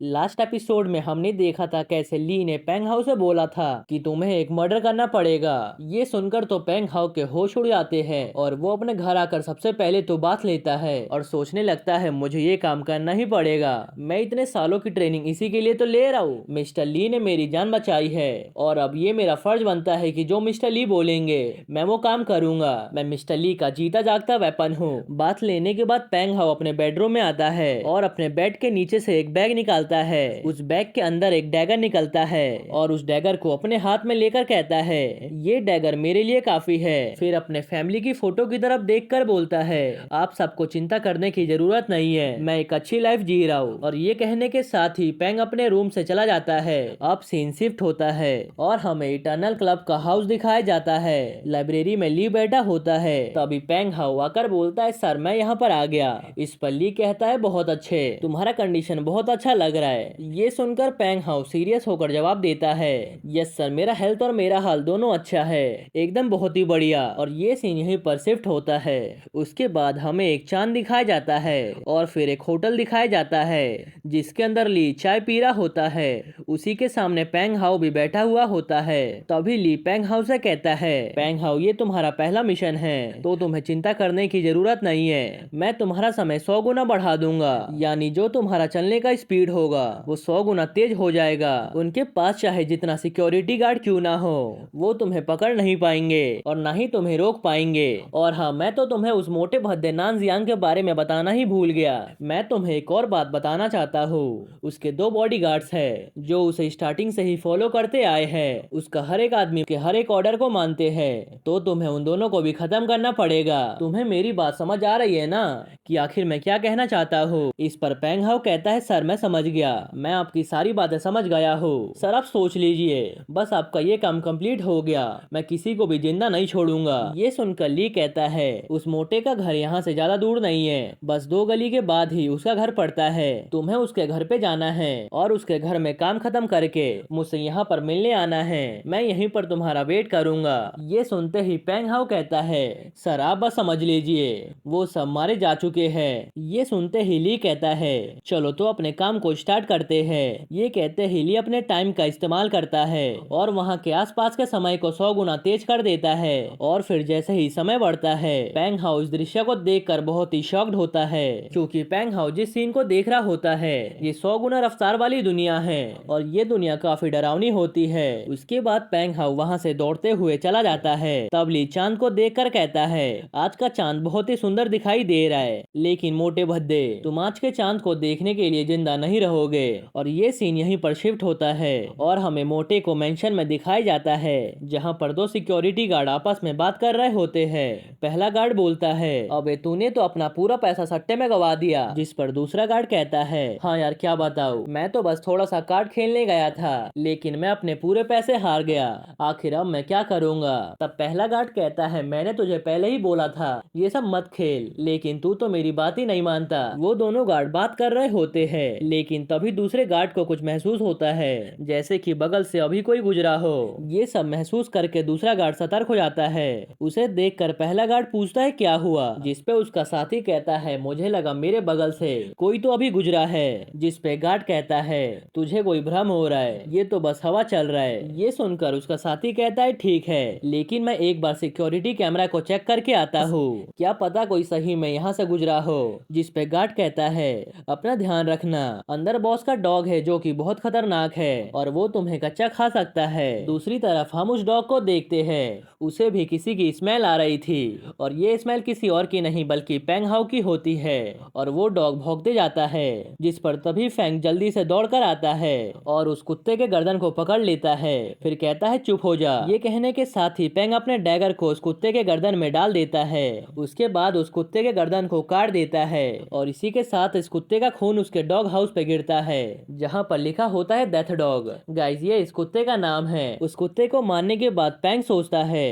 Last episode में हमने देखा था कैसे ली ने पेंग हाउ से बोला था कि तुम्हें एक मर्डर करना पड़ेगा। ये सुनकर तो पेंग हाउ के होश उड़ जाते हैं और वो अपने घर आकर सबसे पहले तो बात लेता है और सोचने लगता है मुझे ये काम करना ही पड़ेगा। मैं इतने सालों की ट्रेनिंग इसी के लिए तो ले रहा हूँ। मिस्टर ली ने मेरी जान बचाई है और अब ये मेरा फर्ज बनता है कि जो मिस्टर ली बोलेंगे मैं वो काम करूंगा। मैं मिस्टर ली का जीता जागता वेपन हूँ। बात लेने के बाद पेंग हाउ अपने बेडरूम में आता है और अपने बेड के नीचे से एक बैग निकालता है। उस बैग के अंदर एक डैगर निकलता है और उस डैगर को अपने हाथ में लेकर कहता है ये डैगर मेरे लिए काफी है। फिर अपने फैमिली की फोटो की तरफ देखकर बोलता है आप सबको चिंता करने की जरूरत नहीं है, मैं एक अच्छी लाइफ जी रहा हूँ। और ये कहने के साथ ही पेंग अपने रूम से चला जाता है। अब सीन शिफ्ट होता है और हमें इटर्नल क्लब का हाउस दिखाया जाता है। लाइब्रेरी में ली बैठा होता है। तभी पेंग हाउ आकर बोलता है सर मैं यहाँ पर आ गया। इस पर ली कहता है बहुत अच्छे, तुम्हारा कंडीशन बहुत अच्छा लग रहा है। ये सुनकर पेंग हाउ सीरियस होकर जवाब देता है यस सर, मेरा हेल्थ और मेरा हाल दोनों अच्छा है, एकदम बहुत ही बढ़िया। और ये सीन यहीं पर शिफ्ट होता है। उसके बाद हमें एक चांद दिखाया जाता है और फिर एक होटल दिखाया जाता है जिसके अंदर ली चाय पी रहा होता है। उसी के सामने पेंग हाउ भी बैठा हुआ होता है। तभी ली पेंग हाउ से कहता है पेंग हाउ ये तुम्हारा पहला मिशन है तो तुम्हें चिंता करने की जरूरत नहीं है। मैं तुम्हारा समय 100 गुना बढ़ा दूंगा, यानी जो तुम्हारा चलने का स्पीड होगा वो 100 गुना तेज हो जाएगा। उनके पास चाहे जितना सिक्योरिटी गार्ड क्यों ना हो वो तुम्हें पकड़ नहीं पाएंगे और ना ही तुम्हें रोक पाएंगे। और हाँ, मैं तो तुम्हें उस मोटे भद्दे नानजियांग के बारे में बताना ही भूल गया। मैं तुम्हें एक और बात बताना चाहता हूँ। उसके 2 बॉडीगार्ड्स है जो उसे स्टार्टिंग से ही फॉलो करते आए हैं। उसका हर एक आदमी के हर एक ऑर्डर को मानते हैं, तो तुम्हें उन दोनों को भी खत्म करना पड़ेगा। तुम्हें मेरी बात समझ आ रही है ना कि आखिर मैं क्या कहना चाहता हूँ? इस पर पेंग हाउ कहता है सर मैं समझ गया, मैं आपकी सारी बातें समझ गया हूँ। सर आप सोच लीजिए, बस आपका ये काम कंप्लीट हो गया, मैं किसी को भी जिंदा नहीं छोड़ूंगा। ये सुनकर ली कहता है उस मोटे का घर यहाँ से ज्यादा दूर नहीं है, बस 2 गली के बाद ही उसका घर पड़ता है। तुम्हें उसके घर पे जाना है और उसके घर में काम खत्म करके मुझसे यहाँ पर मिलने आना है। मैं यहीं पर तुम्हारा वेट करूंगा। ये सुनते ही पेंग हाउ कहता है सर आप बस समझ लीजिए, वो सब मारे जा चुके हैं। ये सुनते ही ली कहता है चलो तो अपने काम को स्टार्ट करते हैं। ये कहते ही ली अपने टाइम का इस्तेमाल करता है और वहाँ के आसपास के समय को 100 गुना तेज कर देता है। और फिर जैसे ही समय बढ़ता है पेंग हाउ इस दृश्य को देखकर बहुत ही शॉक्ड होता है, क्योंकि पेंग हाउ जिस सीन को देख रहा होता है ये 100 गुना रफ्तार वाली दुनिया है और ये दुनिया काफी डरावनी होती है। उसके बाद पेंग हाउ वहाँ से दौड़ते हुए चला जाता है। तब ली चांद को देखकर कहता है आज का चांद बहुत ही सुंदर दिखाई दे रहा है, लेकिन मोटे भद्दे तुम आज के चांद को देखने के लिए जिंदा नहीं रहोगे। और ये सीन यहीं पर शिफ्ट होता है और हमें मोटे को मेंशन में दिखाया जाता है जहां पर 2 सिक्योरिटी गार्ड आपस में बात कर रहे होते हैं। पहला गार्ड बोलता है अबे तूने तो अपना पूरा पैसा सट्टे में गवा दिया। जिस पर दूसरा गार्ड कहता है हाँ यार क्या बताऊं, मैं तो बस थोड़ा सा कार्ड खेलने गया था लेकिन मैं अपने पूरे पैसे हार गया, आखिर अब मैं क्या करूंगा। तब पहला गार्ड कहता है मैंने तुझे पहले ही बोला था ये सब मत खेल, लेकिन तू तो मेरी बात ही नहीं मानता। वो दोनों गार्ड बात कर रहे होते हैं लेकिन तभी दूसरे गार्ड को कुछ महसूस होता है जैसे कि बगल से अभी कोई गुजरा हो। ये सब महसूस करके दूसरा गार्ड सतर्क हो जाता है। उसे देखकर पहला गार्ड पूछता है क्या हुआ, जिस पे उसका साथी कहता है मुझे लगा मेरे बगल से कोई तो अभी गुजरा है। जिस पे गार्ड कहता है तुझे कोई भ्रम हो रहा है, ये तो बस हवा चल रहा है। ये सुनकर उसका साथी कहता है ठीक है, लेकिन मैं एक बार सिक्योरिटी कैमरा को चेक करके आता हूँ, क्या पता कोई सही में यहाँ से गुजरा हो। जिस पे गार्ड कहता है अपना ध्यान रखना, अंदर बॉस का डॉग है जो कि बहुत खतरनाक है और वो तुम्हें कच्चा खा सकता है। दूसरी तरफ हम उस डॉग को देखते हैं, उसे भी किसी की स्मेल आ रही थी और ये स्मेल किसी और की नहीं बल्कि पेंग हाउ की होती है और वो डॉग भौंकते जाता है। जिस पर तभी फैंग जल्दी से दौड़कर आता है और उस कुत्ते के गर्दन को पकड़ लेता है, फिर कहता है चुप हो जा। ये कहने के साथ ही पेंग अपने डैगर को उस कुत्ते के गर्दन में डाल देता है। उसके बाद उस कुत्ते के गर्दन को काट देता है और इसी के साथ इस कुत्ते का खून उसके डॉग हाउस पे गिरता है जहाँ पर लिखा होता है डेथ डॉग। गाइस ये इस कुत्ते का नाम है। उस कुत्ते को मारने के बाद पेंग सोचता है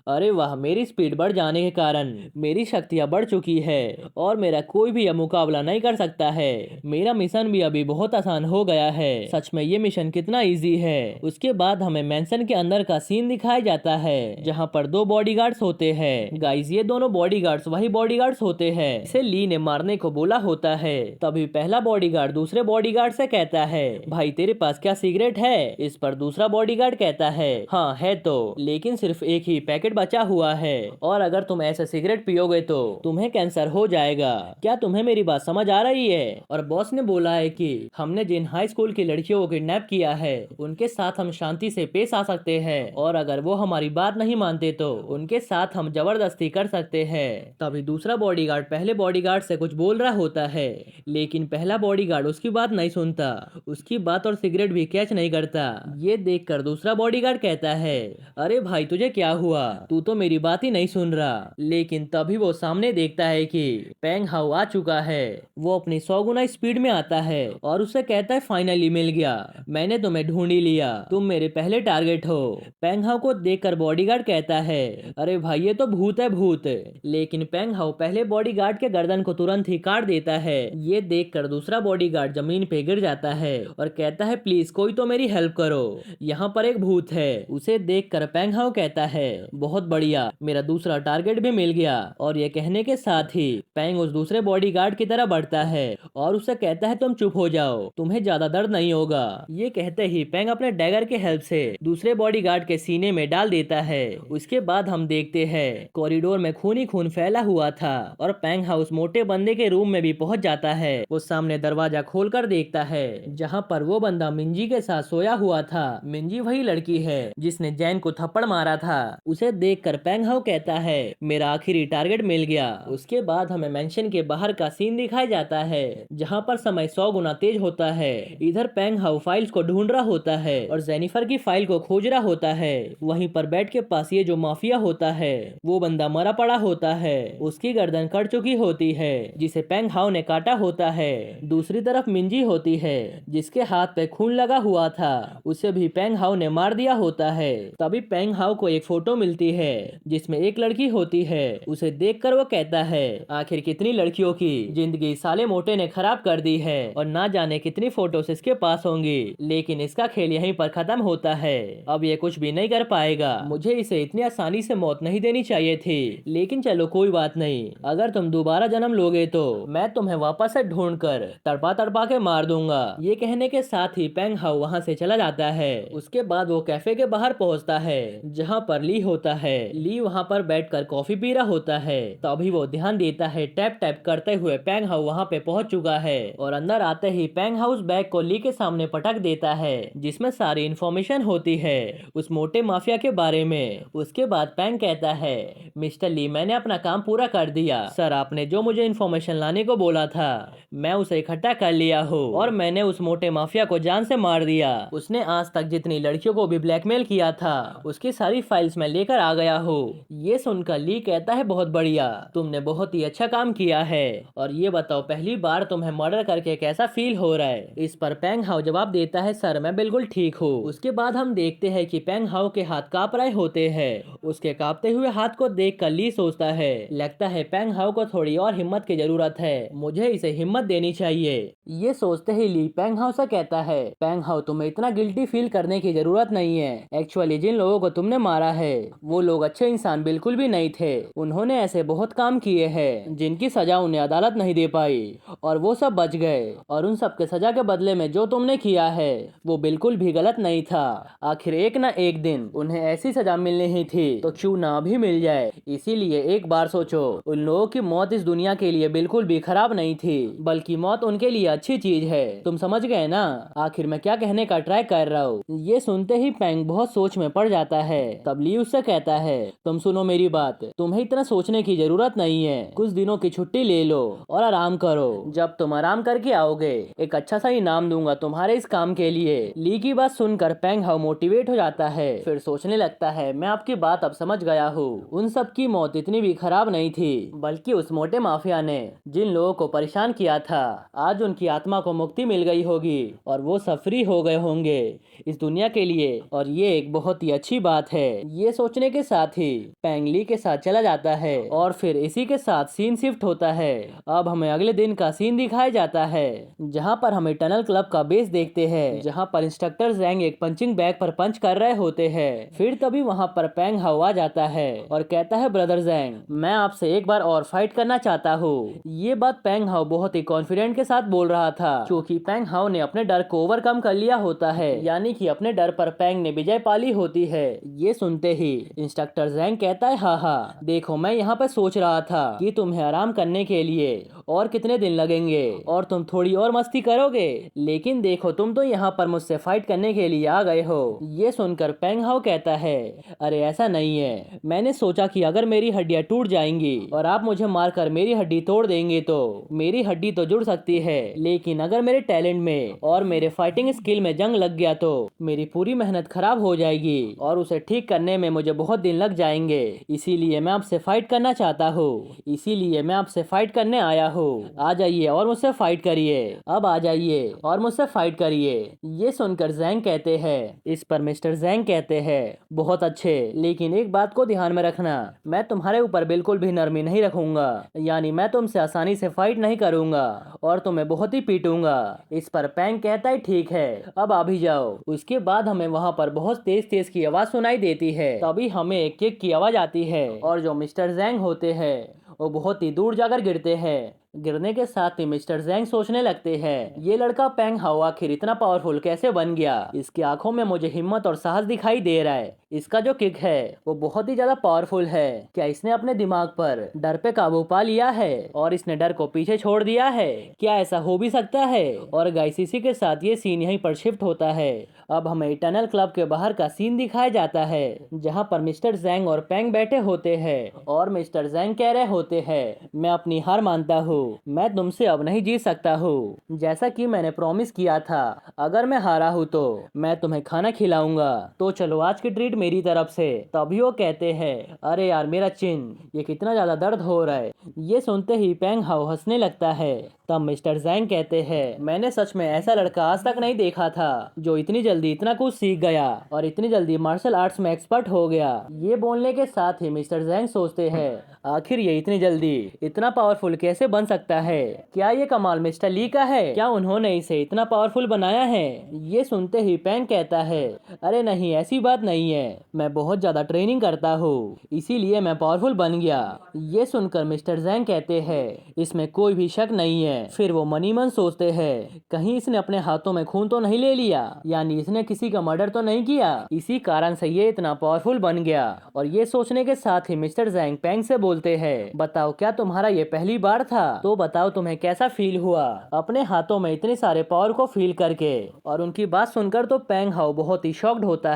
अरे वाह, मेरी स्पीड बढ़ जाने के कारण मेरी शक्तियां बढ़ चुकी है और मेरा कोई भी अब मुकाबला नहीं कर सकता है। मेरा मिशन भी अभी बहुत आसान हो गया है। सच में ये मिशन कितना इजी है। उसके बाद हमें मैंसन के अंदर का सीन दिखाया जाता है जहाँ पर दो बॉडीगार्ड्स होते हैं। गाइस, ये दोनों बॉडीगार्ड्स वही बॉडीगार्ड्स होते हैं इसे ली ने मारने को बोला होता है। तभी पहला बॉडीगार्ड दूसरे बॉडीगार्ड से कहता है, भाई तेरे पास क्या सिगरेट है? इस पर दूसरा बॉडीगार्ड कहता है, हाँ है तो, लेकिन सिर्फ एक ही पैकेट बचा हुआ है और अगर तुम ऐसे सिगरेट पियोगे तो तुम्हें कैंसर हो जाएगा। क्या तुम्हें मेरी बात समझ आ रही है? और बॉस ने बोला है कि हमने जिन हाई स्कूल की लड़कियों को किडनैप किया है उनके साथ हम शांति से पेश आ सकते हैं और अगर वो हमारी बात नहीं मानते तो उनके साथ हम जबरदस्ती कर सकते हैं। तभी दूसरा बॉडीगार्ड पहले बॉडीगार्ड से कुछ बोल रहा होता है लेकिन पहला बॉडीगार्ड उसकी बात नहीं सुनता, उसकी बात और सिगरेट भी कैच नहीं करता। ये देखकर दूसरा बॉडीगार्ड कहता है, अरे भाई तुझे क्या हुआ? तू तो मेरी बात ही नहीं सुन रहा। लेकिन तभी वो सामने देखता है कि पेंग हाउ आ चुका है। वो अपनी 100 गुना स्पीड में आता है और उससे कहता है, फाइनली मिल गया, मैंने तुम्हें ढूंढ ही लिया, तुम मेरे पहले टारगेट हो। पेंग हाउ को देखकर बॉडीगार्ड कहता है, अरे भाई ये तो भूत है भूत। लेकिन पेंग हाउ पहले बॉडीगार्ड के गर्दन को तुरंत ही काट देता है। ये देखकर दूसरा बॉडीगार्ड जमीन पे गिर जाता है और कहता है, प्लीज कोई तो मेरी हेल्प करो, यहाँ पर एक भूत है। उसे देखकर पेंग हाउ कहता है, बहुत बढ़िया, मेरा दूसरा टारगेट भी मिल गया। और ये कहने के साथ ही पेंग उस दूसरे बॉडीगार्ड की तरफ बढ़ता है और उसे कहता है, तुम चुप हो जाओ, तुम्हें ज्यादा दर्द नहीं होगा। ये कहते ही पेंग अपने डैगर के हेल्प से दूसरे बॉडीगार्ड के सीने में डाल देता है। उसके बाद हम देखते हैं कॉरिडोर में खून ही खून फैला हुआ था और पेंग हाउस मोटे बंदे के रूम में भी पहुंच जाता है। वो सामने दरवाजा खोलकर देखता है जहां पर वो बंदा मिंजी के साथ सोया हुआ था। मिंजी वही लड़की है जिसने जैन को थप्पड़ मारा था। उसे देखकर पेंग हाउ कहता है, मेरा आखिरी टारगेट मिल गया। उसके बाद हमें मेंशन के बाहर का सीन दिखाया जाता है जहां पर समय 100 गुना तेज होता है। इधर पेंग हाउ फाइल्स को ढूंढ रहा होता है और जेनिफर की फाइल को खोज रहा होता है। वहीं पर बेड के पास ये जो माफिया होता है वो बंदा मरा पड़ा होता है, उसकी गर्दन कट चुकी होती है जिसे पेंग हाउ ने काटा होता है। दूसरी तरफ मिंजी होती है जिसके हाथ पे खून लगा हुआ था, उसे भी पेंग हाउ ने मार दिया होता है। तभी पेंग हाउ को एक फोटो मिलती है जिसमें एक लड़की होती है। उसे देखकर वो कहता है, आखिर कितनी लड़कियों की जिंदगी साले मोटे ने खराब कर दी है और ना जाने कितनी फोटोस इसके पास होंगी, लेकिन इसका खेल यहीं पर खत्म होता है। अब ये कुछ भी नहीं कर पाएगा। मुझे इसे इतनी आसानी से मौत नहीं देनी चाहिए थी, लेकिन चलो कोई बात नहीं, अगर तुम दोबारा जन्म लोगे तो मैं तुम्हें वापस से ढूंढकर तड़पा तड़पा के मार दूंगा। ये कहने के साथ ही पेंग हाउ वहाँ से चला जाता है। उसके बाद वो कैफे के बाहर पहुँचता है जहाँ पर ली होता है। ली वहाँ पर बैठकर कॉफी पी रहा होता है। तभी वो ध्यान देता है टैप टैप करते हुए पेंग हाउ वहाँ पे पहुँच चुका है और अंदर आते ही पेंग हाउस बैग को ली के सामने पटक देता है जिसमें सारी इन्फॉर्मेशन होती है उस मोटे माफिया के बारे में। उसके बाद पेंग कहता है, मिस्टर ली, मैंने अपना काम पूरा कर दिया सर, आपने जो मुझे इन्फॉर्मेशन लाने को बोला था मैं उसे इकट्ठा कर लिया हूँ और मैंने उस मोटे माफिया को जान से मार दिया। उसने आज तक जितनी लड़कियों को भी ब्लैकमेल किया था उसकी सारी फाइल्स मैं लेकर आ गया हूँ। ये सुनकर ली कहता है, बहुत बढ़िया, तुमने बहुत ही अच्छा काम किया है और ये बताओ पहली बार तुम्हें मर्डर करके कैसा फील हो रहा है? इस पर पेंग हाउ जवाब देता है, सर मैं बिल्कुल ठीक हूँ। उसके बाद हम देखते हैं कि पेंग हाउ के हाथ कांप रहे होते हैं। उसके कांपते हुए हाथ को देखकर ली सोचता है, लगता है पेंग हाउ को थोड़ी और हिम्मत की जरूरत है, मुझे इसे हिम्मत देनी चाहिए। ये सोचते ही ली पेंग हाउ से कहता है, पेंग हाउ तुम्हें इतना गिल्टी फील करने की जरूरत नहीं है। एक्चुअली जिन लोगों को तुमने मारा है वो लोग अच्छे इंसान बिल्कुल भी नहीं थे। उन्होंने ऐसे बहुत काम किए हैं जिनकी सजा उन्हें अदालत नहीं दे पाई और वो सब बच गए और उन सब के सजा के बदले में जो तुमने किया है वो बिल्कुल भी गलत नहीं था। आखिर एक ना एक दिन उन्हें ऐसी सजा मिलनी ही थी तो क्यों ना अभी मिल जाए। इसीलिए एक बार सोचो, उन लोगों की मौत इस दुनिया के लिए बिल्कुल भी खराब नहीं थी, बल्कि मौत उनके लिए अच्छी चीज है। तुम समझ गए ना आखिर मैं क्या कहने का ट्राई कर रहा हूँ? ये सुनते ही पेंग बहुत सोच में पड़ जाता है। तब ली उससे कहता है, तुम सुनो मेरी बात, तुम्हें इतना सोचने की जरूरत नहीं है, कुछ दिनों की छुट्टी ले लो और आराम करो। जब तुम आराम करके आओगे एक अच्छा सा इनाम दूंगा तुम्हारे इस काम के लिए। ली की बात सुनकर पेंग हाउ मोटिवेट हो जाता है, फिर सोचने लगता है, मैं आपकी बात अब समझ गया हूँ। उन सब की मौत इतनी भी खराब नहीं थी, बल्कि उस मोटे माफिया ने जिन लोगों को परेशान किया था आज उनकी आत्मा को मुक्ति मिल गई होगी और वो सब फ्री हो गए होंगे इस दुनिया के लिए, और ये एक बहुत ही अच्छी बात है। ये सोचने के साथ ही पेंग ली के साथ चला जाता है और फिर इसी के साथ सीन शिफ्ट होता है। अब हमें अगले दिन का सीन दिखाया जाता है जहां पर हमें टनल क्लब का बेस देखते हैं, जहां पर इंस्ट्रक्टर जैंग एक पंचिंग बैग पर पंच कर रहे होते हैं। फिर तभी वहां पर पेंग हाउ आ जाता है और कहता है, ब्रदर जैंग, मैं आपसे एक बार और फाइट करना चाहता हूँ। ये बात पेंग हाउ बहुत ही कॉन्फिडेंट के साथ बोल रहा था क्योंकि पेंग हाउ ने अपने डर को ओवरकम कर लिया होता है, यानी कि अपने डर पर पेंग ने विजय पाली होती है। ये सुनते ही इंस्ट्रक्टर जैंग कहता है, हाँ देखो, मैं यहाँ पर सोच रहा था कि तुम्हें आराम करने के लिए और कितने दिन लगेंगे और तुम थोड़ी और मस्ती करोगे, लेकिन देखो तुम तो यहाँ पर मुझसे फाइट करने के लिए आ गए हो। ये सुनकर पेंग हाउ कहता है, अरे ऐसा नहीं है, मैंने सोचा कि अगर मेरी हड्डियां टूट जाएंगी और आप मुझे मारकर मेरी हड्डी तोड़ देंगे तो मेरी हड्डी तो जुड़ सकती है, लेकिन अगर मेरे टैलेंट में और मेरे फाइटिंग स्किल में जंग लग गया तो मेरी पूरी मेहनत खराब हो जाएगी और उसे ठीक करने में मुझे बहुत दिन लग जाएंगे। इसीलिए मैं आपसे फाइट करना चाहता हूँ, इसीलिए मैं आपसे फाइट करने आया हूँ। आ जाइए और मुझसे फाइट करिए, अब आ जाइए और मुझसे फाइट करिए। ये सुनकर जैंग कहते हैं, इस पर मिस्टर जैंग कहते हैं, बहुत अच्छे, लेकिन एक बात को ध्यान में रखना, मैं तुम्हारे ऊपर बिल्कुल भी नरमी नहीं रखूंगा, यानी मैं तुमसे आसानी से फाइट नहीं करूंगा और तुम्हें बहुत ही पीटूंगा। इस पर पेंग कहता है, ठीक है, अब आ भी जाओ। उसके बाद हमें वहाँ पर बहुत तेज तेज की आवाज सुनाई देती है। तभी हमें एक किक की आवाज आती है और जो मिस्टर जैंग होते हैं वो बहुत ही दूर जाकर गिरते हैं। गिरने के साथ ही मिस्टर जैंग सोचने लगते हैं, ये लड़का पेंग हाउ आखिर इतना पावरफुल कैसे बन गया। इसकी आंखों में मुझे हिम्मत और साहस दिखाई दे रहा है, इसका जो किक है वो बहुत ही ज्यादा पावरफुल है। क्या इसने अपने दिमाग पर डर पे काबू पा लिया है और इसने डर को पीछे छोड़ दिया है? क्या ऐसा हो भी सकता है? और गाइस, इसी के साथ ये सीन यहीं पर शिफ्ट होता है। अब हमें टनल क्लब के बाहर का सीन दिखाया जाता है जहाँ पर मिस्टर जैंग और पेंग बैठे होते हैं और मिस्टर जैंग कह रहे होते हैं, मैं अपनी हार मानता हूँ, मैं तुमसे अब नहीं जीत सकता हूँ। जैसा कि मैंने प्रॉमिस किया था, अगर मैं हारा हूँ तो मैं तुम्हें खाना खिलाऊंगा, तो चलो आज की ट्रीट मेरी तरफ से। तभी वो कहते हैं, अरे यार मेरा चिन, ये कितना ज्यादा दर्द हो रहा है। ये सुनते ही पेंग हाउ हंसने लगता है। तब मिस्टर जैंग कहते हैं, मैंने सच में ऐसा लड़का आज तक नहीं देखा था जो इतनी जल्दी इतना कुछ सीख गया और इतनी जल्दी मार्शल आर्ट्स में एक्सपर्ट हो गया। ये बोलने के साथ ही मिस्टर जैंग सोचते हैं, आखिर ये इतनी जल्दी इतना पावरफुल कैसे बन सकता है? क्या ये कमाल मिस्टर ली का है? क्या उन्होंने इसे इतना पावरफुल बनाया है? ये सुनते ही पेंग कहता है, अरे नहीं, ऐसी बात नहीं है, मैं बहुत ज्यादा ट्रेनिंग करता हूँ, इसीलिए मैं पावरफुल बन गया। ये सुनकर मिस्टर जैंग कहते हैं, इसमें कोई भी शक नहीं है। फिर वो मनी मन सोचते हैं, कहीं इसने अपने हाथों में खून तो नहीं ले लिया, यानी इसने किसी का मर्डर तो नहीं किया, इसी कारण से ये इतना पावरफुल बन गया। और ये सोचने के साथ ही मिस्टर जैंग पेंग से बोलते हैं, बताओ क्या तुम्हारा ये पहली बार था? तो बताओ तुम्हें कैसा फील हुआ अपने हाथों में इतने सारे पावर को फील करके? और उनकी बात सुनकर तो पेंग हाउ बहुत ही शॉक्ड होता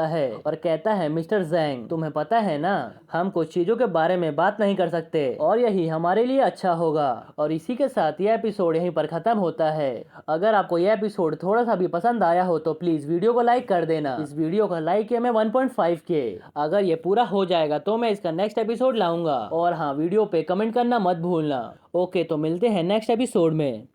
है और कहता है, मिस्टर जैंग, तुम्हें पता है ना, हम कुछ चीजों के बारे में बात नहीं कर सकते और यही हमारे लिए अच्छा होगा। और इसी के साथ यह एपिसोड यहीं पर खत्म होता है। अगर आपको यह एपिसोड थोड़ा सा भी पसंद आया हो तो प्लीज वीडियो को लाइक कर देना। इस वीडियो का लाइक किया मैं 1.5 के, अगर ये पूरा हो जाएगा तो मैं इसका नेक्स्ट एपिसोड लाऊंगा। और हाँ, वीडियो पे कमेंट करना मत भूलना। ओके, तो मिलते हैं नेक्स्ट एपिसोड में।